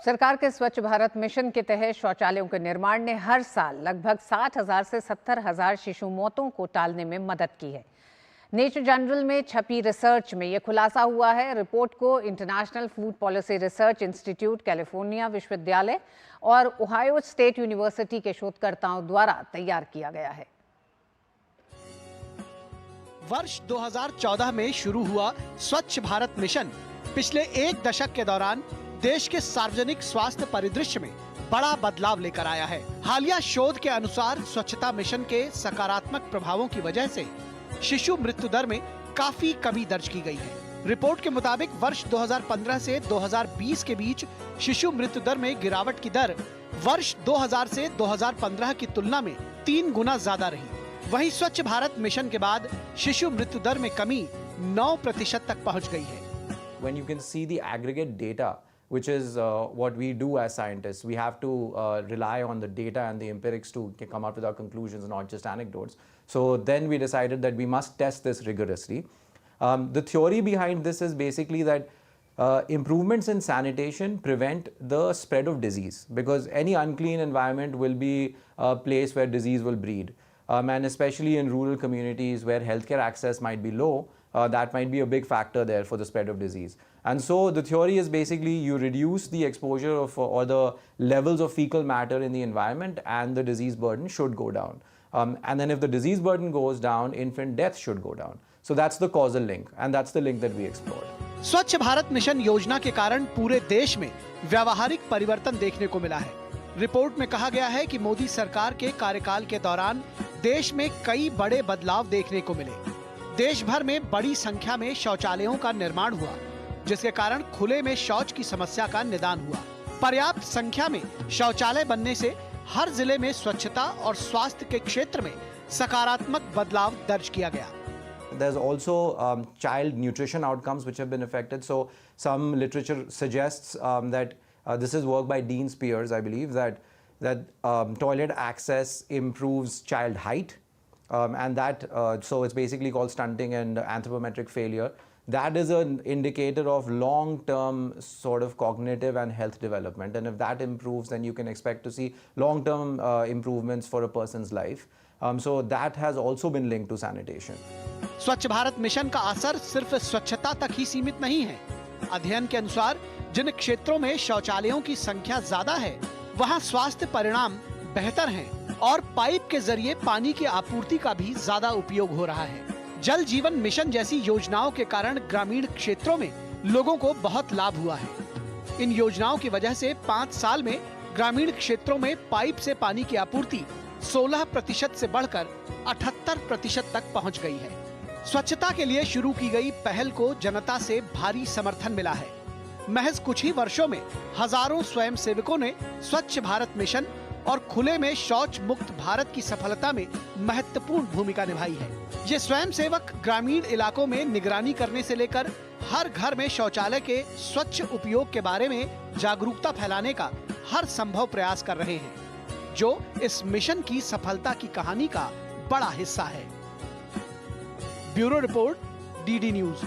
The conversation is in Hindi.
सरकार के स्वच्छ भारत मिशन के तहत शौचालयों के निर्माण ने हर साल लगभग 60,000 से 70,000 शिशु मौतों को टालने में मदद की है। नेचर जनरल में छपी रिसर्च में यह खुलासा हुआ है। रिपोर्ट को international food policy research institute, California विश्वविद्यालय और ओहायो स्टेट यूनिवर्सिटी के शोधकर्ताओं द्वारा तैयार किया गया है। वर्ष 2014 में शुरू हुआ स्वच्छ भारत मिशन पिछले एक दशक के दौरान देश के सार्वजनिक स्वास्थ्य परिदृश्य में बड़ा बदलाव लेकर आया है। हालिया शोध के अनुसार स्वच्छता मिशन के सकारात्मक प्रभावों की वजह से शिशु मृत्यु दर में काफी कमी दर्ज की गई है। रिपोर्ट के मुताबिक वर्ष 2015 से 2020 के बीच शिशु मृत्यु दर में गिरावट की दर वर्ष 2000 से 2015 की तुलना में 3 गुना ज्यादा रही। वहीं स्वच्छ भारत मिशन के बाद शिशु मृत्यु दर में कमी 9% तक पहुंच गई है। When you can see the aggregate data, which is what we do as scientists, we have to rely on the data and the empirics to come up with our conclusions, not just anecdotes. So then we decided that we must test this rigorously. The theory behind this is basically that improvements in sanitation prevent the spread of disease, because any unclean environment will be a place where disease will breed. And especially in rural communities where healthcare access might be low, that might be a big factor there for the spread of disease. And so the theory is basically you reduce the exposure of or the levels of fecal matter in the environment and the disease burden should go down. And then if the disease burden goes down, infant death should go down. So that's the causal link, and that's the link that we explored. स्वच्छ भारत मिशन योजना के कारण पूरे देश में व्यावहारिक परिवर्तन देखने को मिला है। रिपोर्ट में कहा गया है कि मोदी सरकार के कार्यकाल के दौरान देश में कई बड़े बदलाव देखने को मिले। देश भर में बड़ी संख्या में शौचालयों का निर्माण हुआ, जिसके कारण खुले में शौच की समस्या का निदान हुआ। पर्याप्त संख्या में शौचालय बनने से हर जिले में स्वच्छता और स्वास्थ्य के क्षेत्र में सकारात्मक बदलाव दर्ज किया गया। There's also child nutrition outcomes which have been affected. So some literature suggests that this is work by Dean Spears, I believe, that toilet access improves child height. And that, so it's basically called stunting and anthropometric failure. That is an indicator of long-term sort of cognitive and health development. And if that improves, then you can expect to see long-term improvements for a person's life. So that has also been linked to sanitation. स्वच्छ भारत मिशन का असर सिर्फ स्वच्छता तक ही सीमित नहीं है। अध्ययन के अनुसार जिन क्षेत्रों में शौचालयों की संख्या ज्यादा है, वहां स्वास्थ्य परिणाम बेहतर हैं और पाइप के जरिए पानी की आपूर्ति का भी ज्यादा उपयोग हो रहा है। जल जीवन मिशन जैसी योजनाओं के कारण ग्रामीण क्षेत्रों में लोगों को बहुत लाभ हुआ है। इन योजनाओं की वजह से 5 साल में ग्रामीण क्षेत्रों में पाइप से पानी की आपूर्ति 16% से बढ़कर 78% तक पहुंच गई है। स्वच्छता के लिए शुरू की गई पहल को जनता से भारी समर्थन मिला है। महज कुछ ही वर्षों में हजारों स्वयं सेवकों ने स्वच्छ भारत मिशन और खुले में शौच मुक्त भारत की सफलता में महत्वपूर्ण भूमिका निभाई है। ये स्वयं सेवक ग्रामीण इलाकों में निगरानी करने से लेकर हर घर में शौचालय के स्वच्छ उपयोग के बारे में जागरूकता फैलाने का हर संभव प्रयास कर रहे हैं, जो इस मिशन की सफलता की कहानी का बड़ा हिस्सा है। Bureau report, DD news.